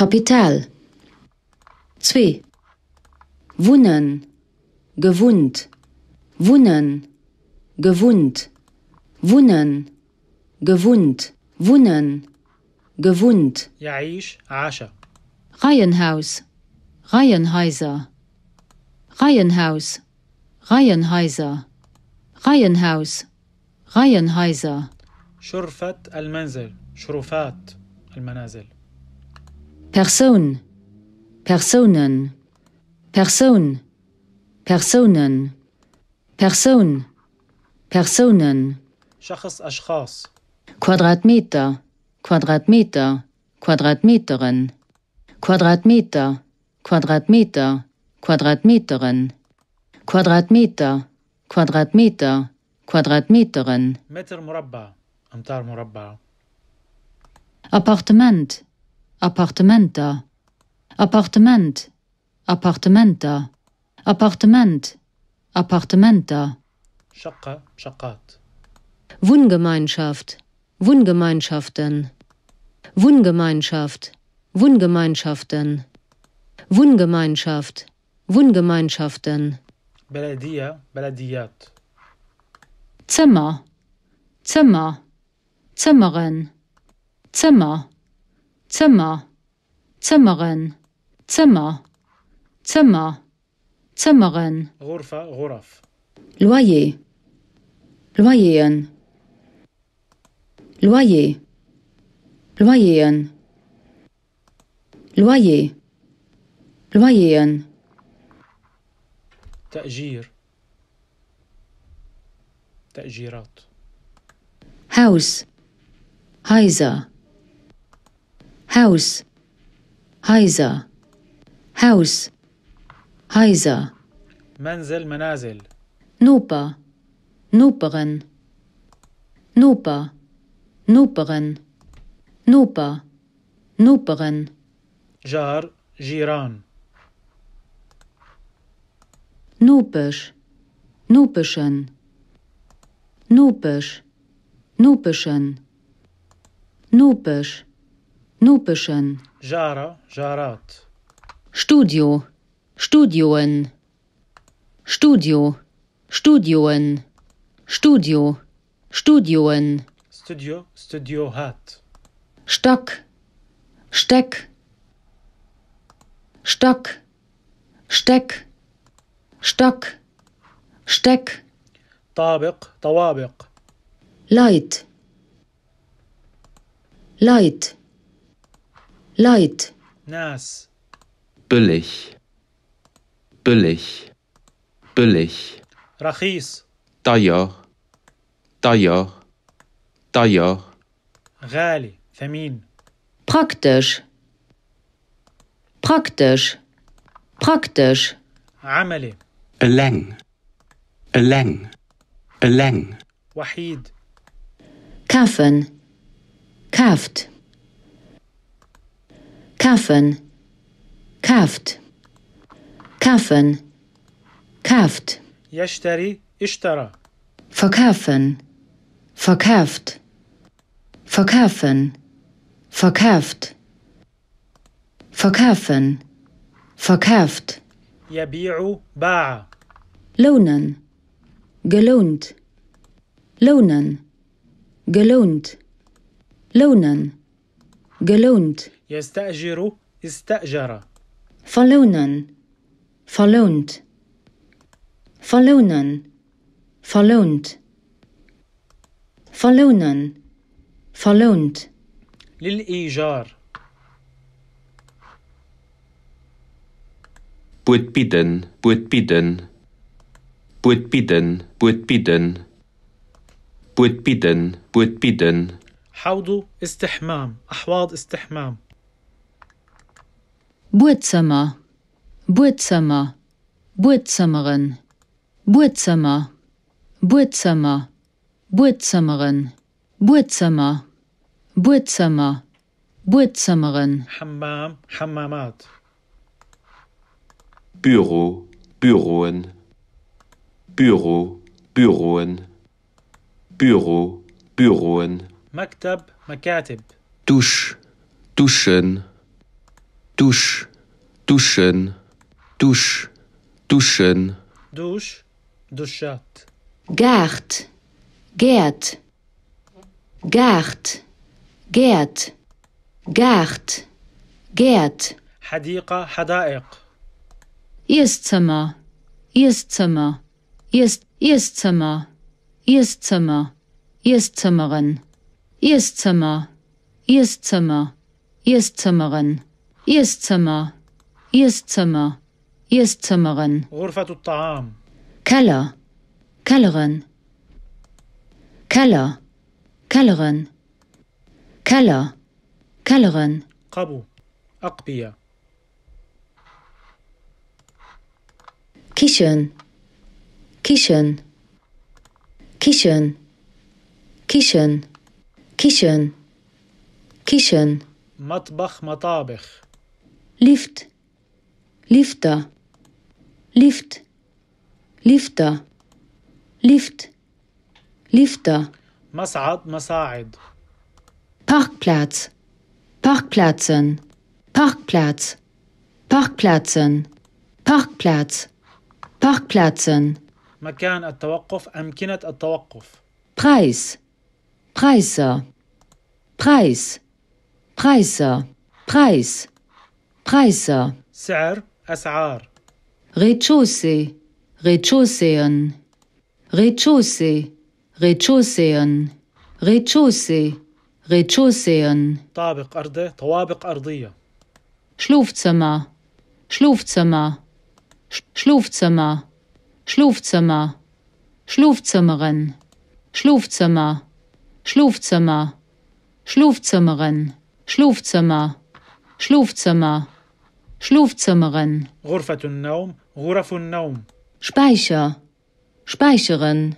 Kapital. 2. Wohnen, gewohnt, wohnen, gewohnt, wohnen, gewohnt, wohnen, gewohnt. يعيش عاش. Reihenhaus, Reihenhäuser, Reihenhaus, Reihenhäuser, Reihenhaus, Reihenhäuser. شرفة المنزل. شرفات المنازل. Person, Personen, Person, Personen, Person, Personen. شخص أشخاص. Quadratmeter, Quadratmeter, Quadratmeterin, Quadratmeter, Quadratmeter, Quadratmeterin, Quadratmeter, Quadratmeter, Quadratmeterin. متر مربع. أمتار مربعة. Appartement, Appartementer, Appartement, Appartementer, Appartement, Appartementer. شقة. شقات. Wohngemeinschaft, Wohngemeinschaften, Wohngemeinschaft, Wohngemeinschaften, Wohngemeinschaft, Wohngemeinschaften. بلدية. بلديات. Zimmer, Zimmer, Zimmerin, Zimmer, Zimmer, Zimmerin, Zimmer, Zimmer, Zimmerin. غرفة. غرف. Loyer, Loyeren, Loyer, Loyeren, Loyer, Loyeren. تأجير. تأجيرات. Haus, Häuser, Haus, Häuser, Haus, Häuser. منزل. منازل. Noper, Noperin, Noper, Noperin, Noper, Noperin. جار. جيران. Nopisch, Nopischen, Nopisch, Nopischen, Nopisch, Nopischen. جارة. جارات. Studio, Studioen, Studio, Studioen, Studio, Studioen. استوديو. استوديوهات. Stock, Steck, Stock, Steck, Stock, Steck. طابق. طوابق. Leid, Leid, Leid. ناس. billig, billig, billig, رخيص. teuer, teuer, teuer, غالي. ثمين. Praktisch, praktisch, praktisch. عملي. lang, lang, lang, وحيد. Kaufen, kauft, kaufen, kauft, kaufen, kauft. يشتري. اشترى. Verkaufen, verkauft, verkaufen, verkauft, verkaufen, verkauft. يبيع. باع. Lohnen, gelohnt, lohnen, gelohnt, lohnen, gelohnt. يستأجر. استأجر. Verlohnen, verlohnt, verlohnen, verlohnt, verlohnen, verlohnt. للإيجار. Buetbieden, Buetbieden, Buetbieden, Buetbieden, Buetbieden, Buetbieden, حوض استحمام. أحواض استحمام. Bootzimmer, Bootzimmer, Bootzimmerin, Bootzimmer, Bootzimmer, Bootzimmerin, Bootzimmer, Bootzimmer, Bootzimmerin. حمام. حمامات. Büro, Büroen, Büro, Büroen, Büro, Büroen, مكتب. مكاتب. Dusch, Duschen, Dusch, duschen, dusch, duschen. دوش دشات. Gert, Gerd, Gert, Gerd, Gert, Gerd. حديقة حدائق. Erstzimmer, Erstzimmer, Erstzimmer, Erstzimmer, Erstzimmerin, Erstzimmer, Erstzimmer, Erstzimmerin, Erstzimmer, Erstzimmer, Erstzimmerin. غرفة الطعام. Keller, Kellerin, Keller, Kellerin, Keller, Kellerin. قبو أقبية. Küchen, Küchen, Küchen, Küchen, Küchen, Küchen. مطبخ مطابخ. Lift, Lifter, Lift, Lifter, Lift, Lifter. مصعد مصاعد. Parkplatz, Parkplätzen, Parkplatz, Parkplätzen, Parkplatz, Parkplätzen. مكان التوقف أمكنة التوقف. Preis, Preise, Preis, Preise, Preis, Preise. سعر أسعار. Rez-de-chaussee, Rez-de-chausseen, Rez-de-chaussee, Rez-de-chausseen, Rez-de-chaussee, Rez-de-chausseen. طابق أرضي طوابق أرضية. Schlafzimmer, Schlafzimmer, Schlafzimmer, Schlafzimmer, Schlafzimmerin, Schlafzimmer, Schlafzimmer, Schlafzimmerin, Schlafzimmer, Schlafzimmer, Schlafzimmerin. غرفة النوم غرف النوم. Speicher, Speicherin,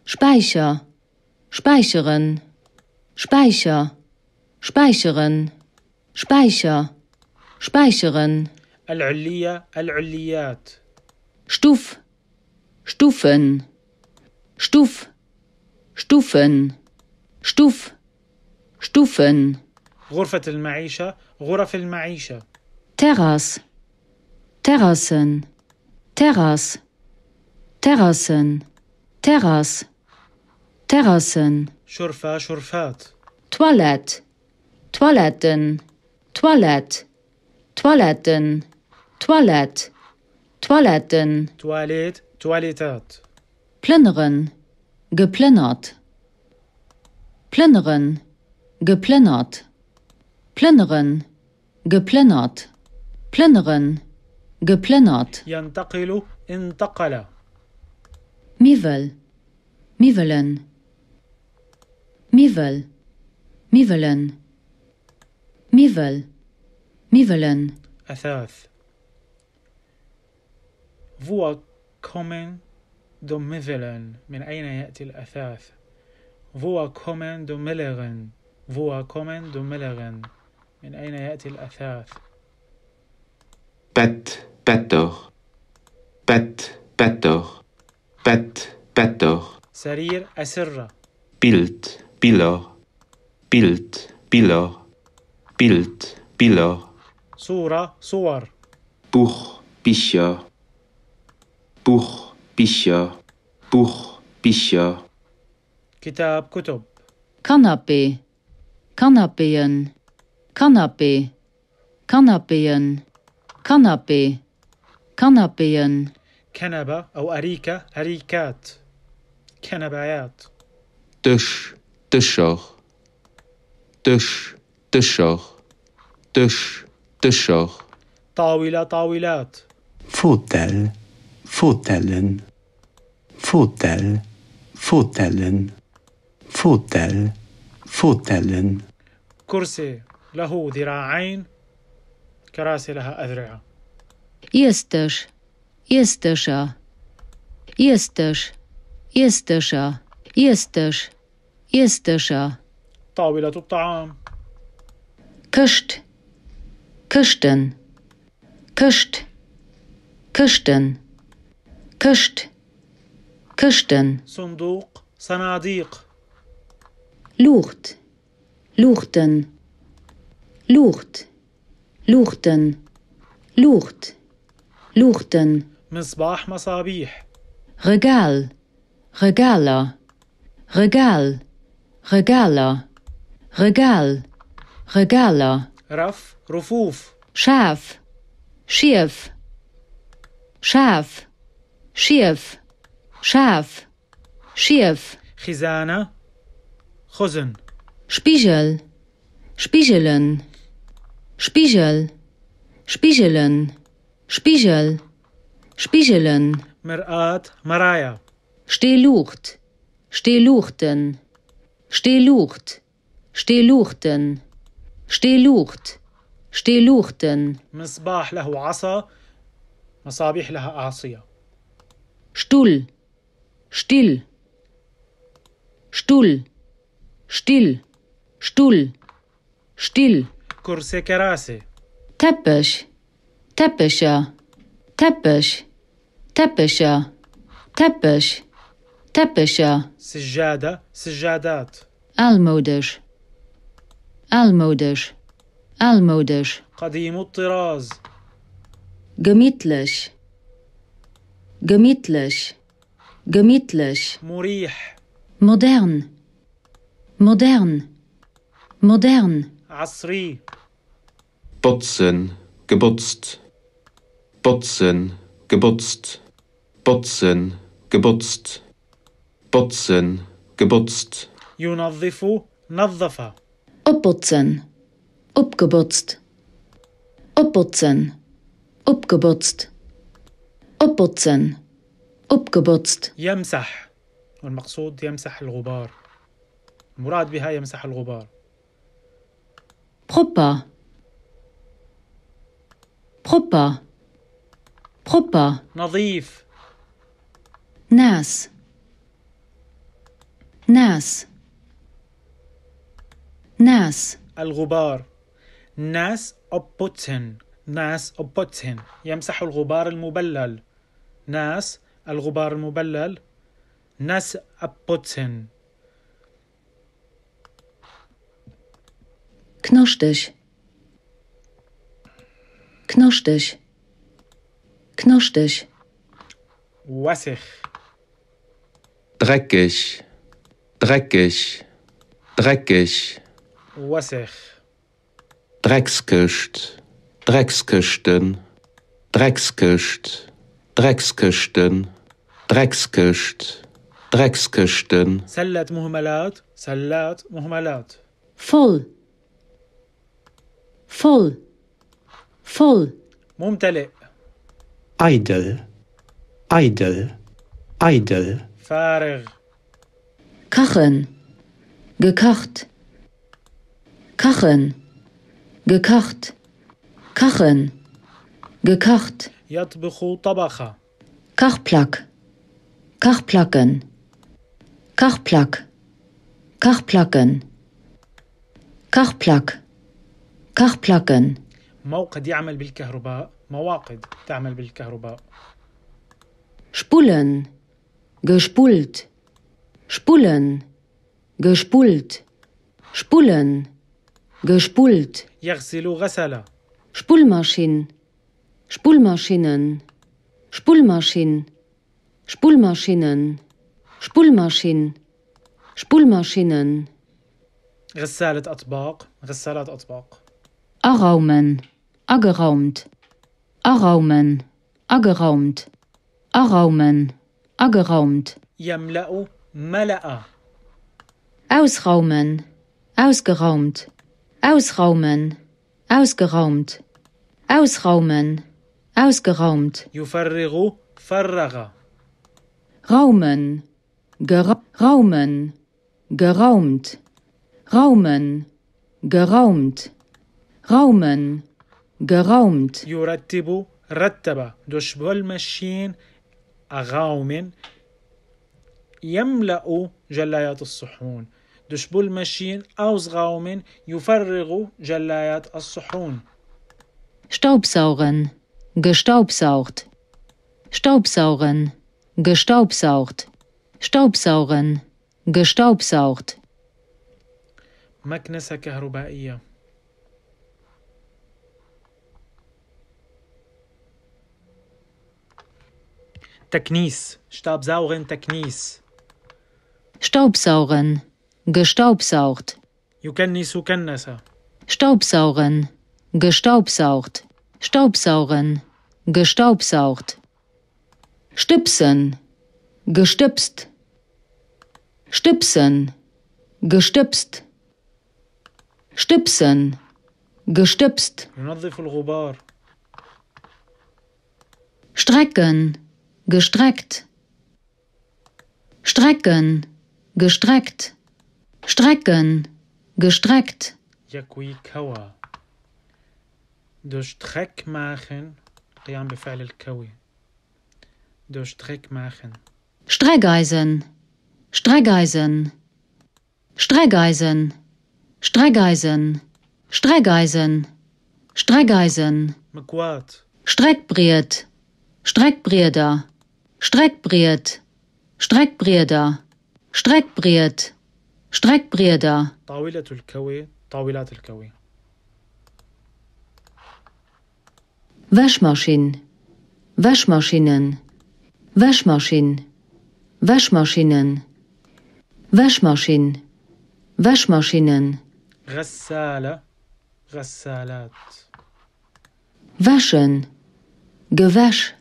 Speicher, Speicherin, Speicher, Speicherin, Speicher, Speicherin. العلية العليات. Stuf, Stufen, Stuf, Stufen, Stuf, Stufen. غرفة المعيشة غرف المعيشة. Terrass, Terrassen, Terrass, Terrassen, Terrass, Terrassen. شرفة شرفات. Toilette, Toiletten, Toilette, Toiletten, Toilette, Toiletten. تواليت تواليتات. Plündern, geplündert. Plündern, geplündert. Plündern, geplündert. Plündern, geplündert. ينتقل انتقل. Mivel, Mivelen. Mivel, Mivelen. Mivel, Mivelen. أثاث. Hvor kommer de medlen? من أين يأتي الأثاث؟ Hvor kommer de medlen? Hvor kommer de medlen? من أين يأتي الأثاث؟ Bett, better. Bett, better. Bett, better. سرير أسرة. Bild, Biller. Bild, Biller. Bild, Biller. صورة صور. Buch, Bücher. Buch, Bücher. Buch, Bücher. كتاب كتب. Kanapee, Kanapeen, Kanapee, Kanapeen, Kanapee, Kanapeen. كنبة أو أريكة أريكات. كنبايات. Tisch, Tischer. Tisch, Tischer. Tisch, Tischer. طاولة طاولات. Fauteuil, fauteuilen, fauteuil, fauteuilen, fauteuil, fauteuilen. كرسي له ذراعين. كراسي لها أذرعة. Erstisch, Erstischer, Erstisch, Erstischer, Erstisch, Erstischer. طاولة الطعام. Küscht, Küsten, Küscht, Küsten, Küscht, Küsten. صندوق صناديق. Lucht, Luchten, Lucht, luchten, lucht, luchten, مصباح مصابيح. Regal, Regaler, Regal, Regaler, Regal, Regaler, رف رفوف. Schaf, Schief, Schaf, Schief, Schaf, Schief, خزانة خزن. Spiegel, Spiegeln, Spiegel, Spiegeln, Spiegel, Spiegeln, مرآة مرايا. Stehlucht, Stehluchten, Stehlucht, Stehluchten, Stehlucht, Stehluchten, مصباح له عصا، مصابيح لها أعصية. Stuhl, still, Stuhl, still, Stuhl, still, كرسي كراسي. Teppich, Teppiche, Teppich, Teppiche, Teppich, Teppiche, سجادة سجادات. altmodisch, altmodisch, altmodisch, قديم الطراز. gemütlich, gemütlich, gemütlich, مريح. modern, modern, modern, عصري. putzen, geputzt, putzen, geputzt, putzen, geputzt, putzen, geputzt, ينظف نظف. opputzen, opgeputzt, opputzen, opgeputzt, opputzen, opgeputzt, يمسح، والمقصود يمسح الغبار، المراد بها يمسح الغبار. proper, proper, proper, نظيف. nass, nass, nass, الغبار. ناس أبوتسن، ناس أبوتسن يمسح الغبار المبلل. ناس الغبار المبلل، ناس أبوتسن. knostig, knostig, knostig, وسخ. dreckig, dreckig, dreckig, وسخ. Drecksküst, Drecksküsten, Drecksküst, Drecksküsten, Drecksküst, Drecksküsten, سلة مهملات، سلات مهملات. voll, voll, voll, ممتلئ. idle, idle, idle, فارغ. kachen, gekocht, kachen, gekocht, kachen, gekocht, يطبخ طبخة. Kachplack, Kachplacken, Kachplack, Kachplacken, Kachplack, Kachplacken, موقد يعمل بالكهرباء، مواقد تعمل بالكهرباء. Spulen, gespult, Spulen, gespult, Spulen, gespult, يغسل غسل. Spulmaschinen, Spulmaschinen, Spulmaschinen, Spulmaschinen, Spulmaschinen, Spulmaschinen, غسالة أطباق، غسالات أطباق. Arraumen, abgeraumt, Arraumen, abgeraumt, Arraumen, abgeraumt, يملأ ملأ. Ausraumen, ausgeraumt, Ausraumen, ausgeraumt, Ausraumen, ausgeraumt, يفرغ فرغ. Raumen, Raumen, geraumt, Raumen, geraumt, Raumen, geraumt, يرتب رتب. دشبول مشين أغاوم يملأ جلايات الصحون. دشبول مشين أوز غاوم يفرغ جلايات الصحون. Staubsaugen, gestaubsaugt, Staubsaugen, gestaubsaugt, Staubsaugen, gestaubsaugt, مكنسة كهربائية. تكنيس Staubsaugen تكنيس Staubsaugen, gestaubsaugt. يكنس كنس Staubsaugen, gestaubsaugt. Staubsaugen, gestaubsaugt. Stipsen, gestipst. Stipsen, gestipst. Stipsen, gestipst. ينظف الغبار Strecken, gestreckt. Strecken, gestreckt. Strecken, gestreckt. يكوي كوى durch Dreck machen قيام بفعل الكوي durch Dreck machen Streckeisen, Streckeisen. Streckeisen, Streckeisen. Streckeisen, Streckeisen. مكوات Streckbrett, Streckbreder. Streckbrett, Streckbreder. Streckbrett, Streckbreder. طاولة الكوي طاولات الكوي Waschmaschine, Waschmaschinen, Waschmaschinen, Waschmaschinen, Waschmaschinen, Waschmaschinen, غسالة غسالات waschen, Gewäsch,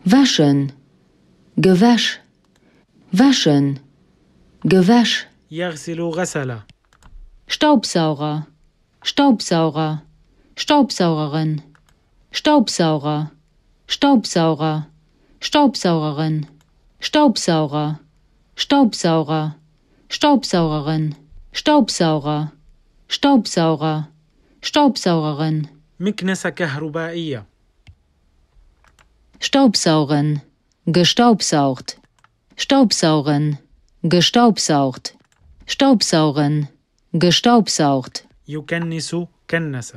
waschen, Gewäsch, waschen, Gewäsch, يغسل غسل Staubsauger, Staubsauger, Staubsaugerin, Staubsauger, Staubsauger, Staubsaugerin, Staubsauger, Staubsauger, Staubsaugerin, Staubsauger, Staubsauger, Staubsaugerin, مكنسة كهربائية Staubsaugen, gestaubsaugt, Staubsaugen, gestaubsaugt, Staubsaugen, gestaubsaugt, يكنس كنس